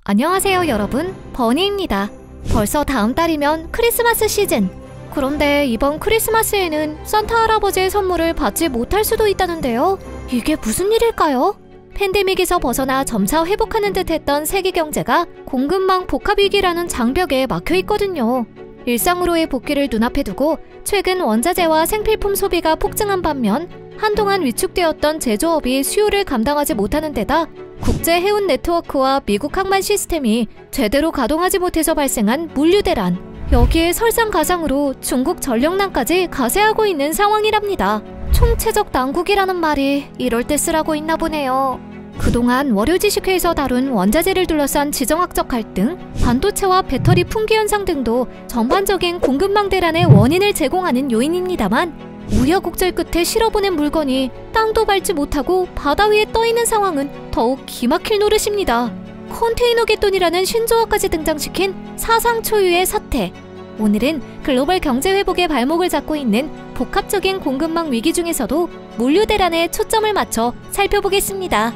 안녕하세요 여러분, 버니입니다. 벌써 다음 달이면 크리스마스 시즌. 그런데 이번 크리스마스에는 산타 할아버지의 선물을 받지 못할 수도 있다는데요. 이게 무슨 일일까요? 팬데믹에서 벗어나 점차 회복하는 듯 했던 세계 경제가 공급망 복합위기라는 장벽에 막혀있거든요. 일상으로의 복귀를 눈앞에 두고 최근 원자재와 생필품 소비가 폭증한 반면 한동안 위축되었던 제조업이 수요를 감당하지 못하는 데다 국제 해운 네트워크와 미국 항만 시스템이 제대로 가동하지 못해서 발생한 물류대란, 여기에 설상가상으로 중국 전력난까지 가세하고 있는 상황이랍니다. 총체적 난국이라는 말이 이럴 때 쓰라고 있나 보네요. 그동안 월요지식회에서 다룬 원자재를 둘러싼 지정학적 갈등, 반도체와 배터리 품귀 현상 등도 전반적인 공급망 대란의 원인을 제공하는 요인입니다만, 우여곡절 끝에 실어보낸 물건이 땅도 밟지 못하고 바다 위에 떠있는 상황은 더욱 기막힐 노릇입니다. 컨테이너 갯돈이라는 신조어까지 등장시킨 사상 초유의 사태. 오늘은 글로벌 경제 회복의 발목을 잡고 있는 복합적인 공급망 위기 중에서도 물류 대란에 초점을 맞춰 살펴보겠습니다.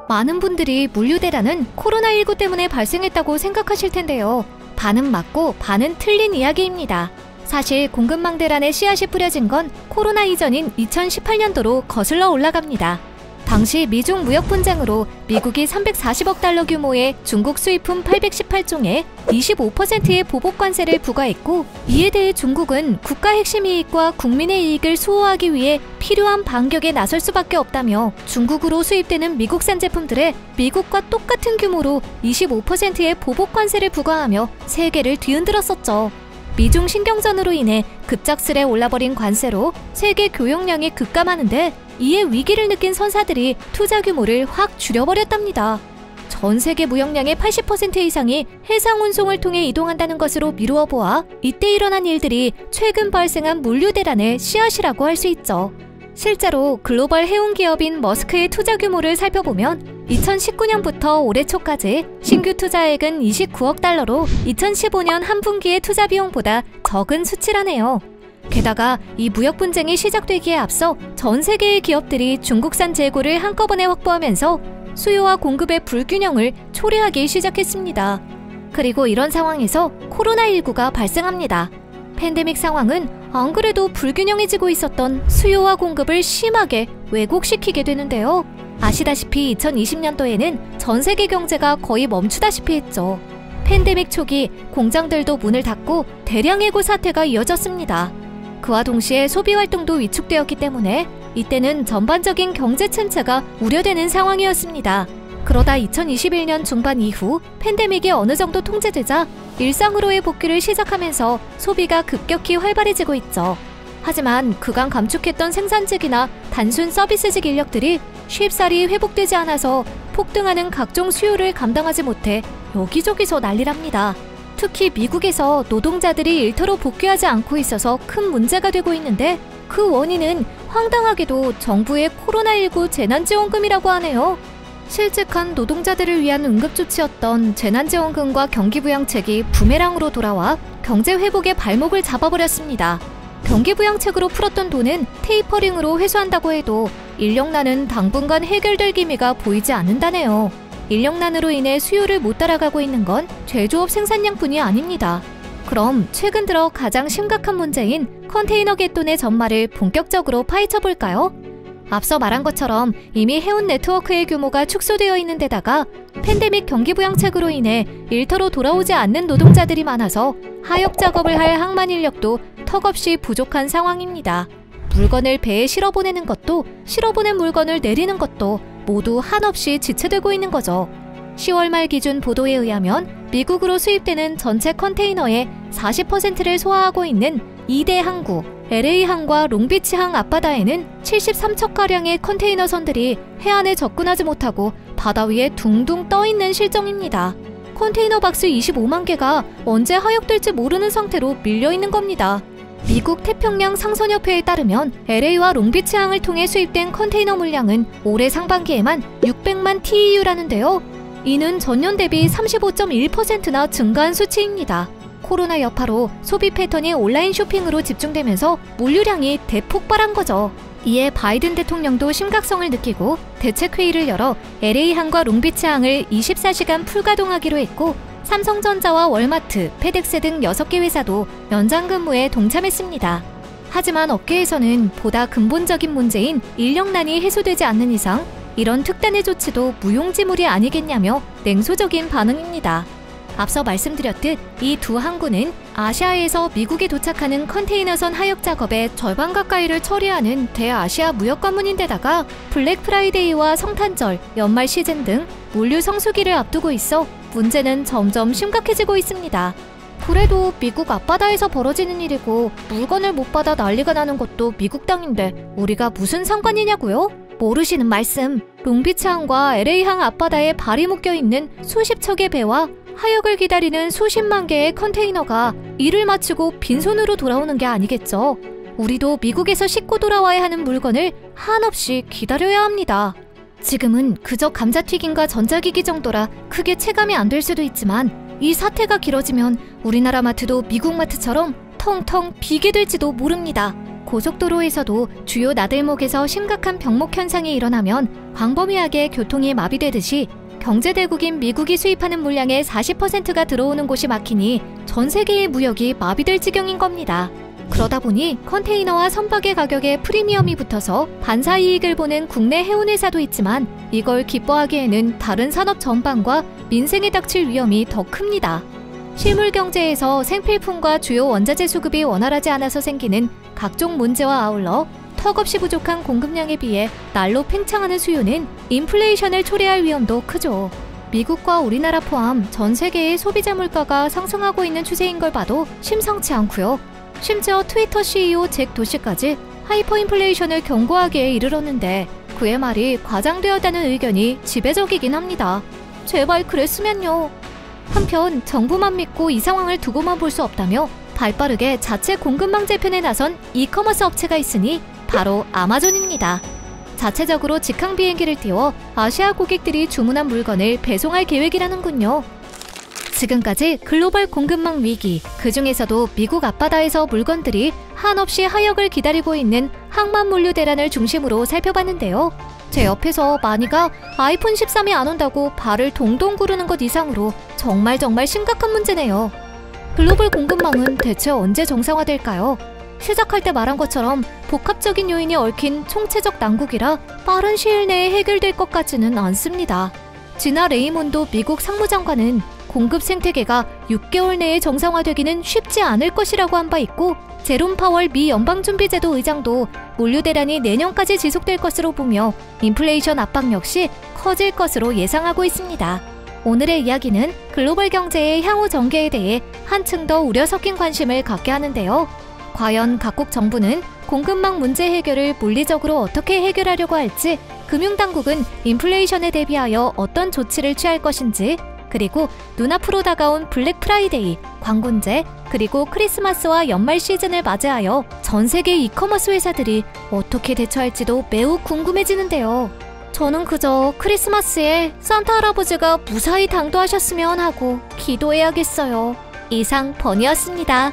많은 분들이 물류 대란은 코로나19 때문에 발생했다고 생각하실 텐데요. 반은 맞고 반은 틀린 이야기입니다. 사실 공급망 대란의 씨앗이 뿌려진 건 코로나 이전인 2018년도로 거슬러 올라갑니다. 당시 미중 무역 분쟁으로 미국이 340억 달러 규모의 중국 수입품 818종에 25%의 보복 관세를 부과했고, 이에 대해 중국은 국가 핵심 이익과 국민의 이익을 수호하기 위해 필요한 반격에 나설 수밖에 없다며 중국으로 수입되는 미국산 제품들에 미국과 똑같은 규모로 25%의 보복 관세를 부과하며 세계를 뒤흔들었었죠. 미중 신경전으로 인해 급작스레 올라버린 관세로 세계 교역량이 급감하는데, 이에 위기를 느낀 선사들이 투자 규모를 확 줄여버렸답니다. 전 세계 무역량의 80% 이상이 해상 운송을 통해 이동한다는 것으로 미루어 보아 이때 일어난 일들이 최근 발생한 물류 대란의 씨앗이라고 할 수 있죠. 실제로 글로벌 해운 기업인 머스크의 투자 규모를 살펴보면 2019년부터 올해 초까지 신규 투자액은 29억 달러로 2015년 한 분기의 투자 비용보다 적은 수치라네요. 게다가 이 무역 분쟁이 시작되기에 앞서 전 세계의 기업들이 중국산 재고를 한꺼번에 확보하면서 수요와 공급의 불균형을 초래하기 시작했습니다. 그리고 이런 상황에서 코로나19가 발생합니다. 팬데믹 상황은 안 그래도 불균형해지고 있었던 수요와 공급을 심하게 왜곡시키게 되는데요. 아시다시피 2020년도에는 전 세계 경제가 거의 멈추다시피 했죠. 팬데믹 초기 공장들도 문을 닫고 대량 해고 사태가 이어졌습니다. 그와 동시에 소비 활동도 위축되었기 때문에 이때는 전반적인 경제 침체가 우려되는 상황이었습니다. 그러다 2021년 중반 이후 팬데믹이 어느 정도 통제되자 일상으로의 복귀를 시작하면서 소비가 급격히 활발해지고 있죠. 하지만 그간 감축했던 생산직이나 단순 서비스직 인력들이 쉽사리 회복되지 않아서 폭등하는 각종 수요를 감당하지 못해 여기저기서 난리랍니다. 특히 미국에서 노동자들이 일터로 복귀하지 않고 있어서 큰 문제가 되고 있는데, 그 원인은 황당하게도 정부의 코로나19 재난지원금이라고 하네요. 실직한 노동자들을 위한 응급조치였던 재난지원금과 경기부양책이 부메랑으로 돌아와 경제 회복의 발목을 잡아버렸습니다. 경기부양책으로 풀었던 돈은 테이퍼링으로 회수한다고 해도 인력난은 당분간 해결될 기미가 보이지 않는다네요. 인력난으로 인해 수요를 못 따라가고 있는 건 제조업 생산량뿐이 아닙니다. 그럼 최근 들어 가장 심각한 문제인 컨테이너 갯돈의 전말을 본격적으로 파헤쳐볼까요? 앞서 말한 것처럼 이미 해운 네트워크의 규모가 축소되어 있는 데다가 팬데믹 경기부양책으로 인해 일터로 돌아오지 않는 노동자들이 많아서 하역 작업을 할 항만 인력도 턱없이 부족한 상황입니다. 물건을 배에 실어보내는 것도 실어보낸 물건을 내리는 것도 모두 한없이 지체되고 있는 거죠. 10월 말 기준 보도에 의하면 미국으로 수입되는 전체 컨테이너의 40%를 소화하고 있는 2대 항구, LA항과 롱비치항 앞바다에는 73척가량의 컨테이너선들이 해안에 접근하지 못하고 바다 위에 둥둥 떠있는 실정입니다. 컨테이너 박스 25만 개가 언제 하역될지 모르는 상태로 밀려있는 겁니다. 미국 태평양 상선협회에 따르면 LA와 롱비치항을 통해 수입된 컨테이너 물량은 올해 상반기에만 600만 TEU라는데요. 이는 전년 대비 35.1%나 증가한 수치입니다. 코로나 여파로 소비 패턴이 온라인 쇼핑으로 집중되면서 물류량이 대폭발한 거죠. 이에 바이든 대통령도 심각성을 느끼고 대책회의를 열어 LA항과 롱비치항을 24시간 풀가동하기로 했고, 삼성전자와 월마트, 페덱스 등 6개 회사도 연장 근무에 동참했습니다. 하지만 업계에서는 보다 근본적인 문제인 인력난이 해소되지 않는 이상 이런 특단의 조치도 무용지물이 아니겠냐며 냉소적인 반응입니다. 앞서 말씀드렸듯 이 두 항구는 아시아에서 미국에 도착하는 컨테이너선 하역 작업의 절반 가까이를 처리하는 대아시아 무역 관문인데다가 블랙 프라이데이와 성탄절, 연말 시즌 등 물류 성수기를 앞두고 있어 문제는 점점 심각해지고 있습니다. 그래도 미국 앞바다에서 벌어지는 일이고 물건을 못 받아 난리가 나는 것도 미국 땅인데 우리가 무슨 상관이냐고요? 모르시는 말씀. 롱비치항과 LA항 앞바다에 발이 묶여있는 수십 척의 배와 하역을 기다리는 수십만 개의 컨테이너가 일을 마치고 빈손으로 돌아오는 게 아니겠죠. 우리도 미국에서 싣고 돌아와야 하는 물건을 한없이 기다려야 합니다. 지금은 그저 감자튀김과 전자기기 정도라 크게 체감이 안 될 수도 있지만 이 사태가 길어지면 우리나라 마트도 미국 마트처럼 텅텅 비게 될지도 모릅니다. 고속도로에서도 주요 나들목에서 심각한 병목 현상이 일어나면 광범위하게 교통이 마비되듯이 경제대국인 미국이 수입하는 물량의 40%가 들어오는 곳이 막히니 전 세계의 무역이 마비될 지경인 겁니다. 그러다 보니 컨테이너와 선박의 가격에 프리미엄이 붙어서 반사이익을 보는 국내 해운회사도 있지만 이걸 기뻐하기에는 다른 산업 전반과 민생에 닥칠 위험이 더 큽니다. 실물 경제에서 생필품과 주요 원자재 수급이 원활하지 않아서 생기는 각종 문제와 아울러 턱없이 부족한 공급량에 비해 날로 팽창하는 수요는 인플레이션을 초래할 위험도 크죠. 미국과 우리나라 포함 전 세계의 소비자 물가가 상승하고 있는 추세인 걸 봐도 심상치 않고요. 심지어 트위터 CEO 잭 도시까지 하이퍼인플레이션을 경고하기에 이르렀는데 그의 말이 과장되었다는 의견이 지배적이긴 합니다. 제발 그랬으면요. 한편 정부만 믿고 이 상황을 두고만 볼 수 없다며 발빠르게 자체 공급망 재편에 나선 이커머스 업체가 있으니 바로 아마존입니다. 자체적으로 직항 비행기를 띄워 아시아 고객들이 주문한 물건을 배송할 계획이라는군요. 지금까지 글로벌 공급망 위기, 그 중에서도 미국 앞바다에서 물건들이 한없이 하역을 기다리고 있는 항만 물류 대란을 중심으로 살펴봤는데요. 제 옆에서 마니가 아이폰 13이 안 온다고 발을 동동 구르는 것 이상으로 정말 심각한 문제네요. 글로벌 공급망은 대체 언제 정상화될까요? 시작할 때 말한 것처럼 복합적인 요인이 얽힌 총체적 난국이라 빠른 시일 내에 해결될 것 같지는 않습니다. 지나 레이몬도 미국 상무장관은 공급 생태계가 6개월 내에 정상화되기는 쉽지 않을 것이라고 한 바 있고, 제롬 파월 미 연방준비제도 의장도 물류 대란이 내년까지 지속될 것으로 보며 인플레이션 압박 역시 커질 것으로 예상하고 있습니다. 오늘의 이야기는 글로벌 경제의 향후 전개에 대해 한층 더 우려 섞인 관심을 갖게 하는데요. 과연 각국 정부는 공급망 문제 해결을 물리적으로 어떻게 해결하려고 할지, 금융당국은 인플레이션에 대비하여 어떤 조치를 취할 것인지, 그리고 눈앞으로 다가온 블랙 프라이데이, 광군제, 그리고 크리스마스와 연말 시즌을 맞이하여 전 세계 이커머스 회사들이 어떻게 대처할지도 매우 궁금해지는데요. 저는 그저 크리스마스에 산타 할아버지가 무사히 당도하셨으면 하고 기도해야겠어요. 이상 버니였습니다.